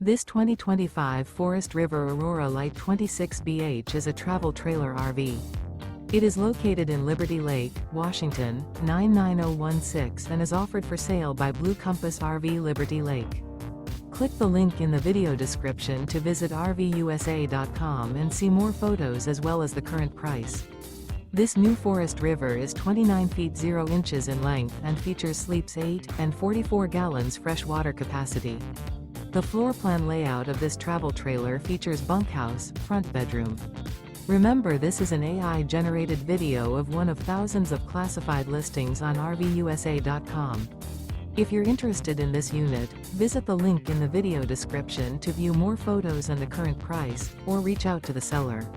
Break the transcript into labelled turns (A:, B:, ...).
A: This 2025 Forest River Aurora Light 26BH is a travel trailer RV. It is located in Liberty Lake, Washington, 99016 and is offered for sale by Blue Compass RV Liberty Lake. Click the link in the video description to visit RVUSA.com and see more photos as well as the current price. This new Forest River is 29 feet 0 inches in length and features sleeps 8 and 44 gallons fresh water capacity. The floor plan layout of this travel trailer features bunkhouse, front bedroom. Remember, this is an AI-generated video of one of thousands of classified listings on RVUSA.com. If you're interested in this unit, visit the link in the video description to view more photos and the current price, or reach out to the seller.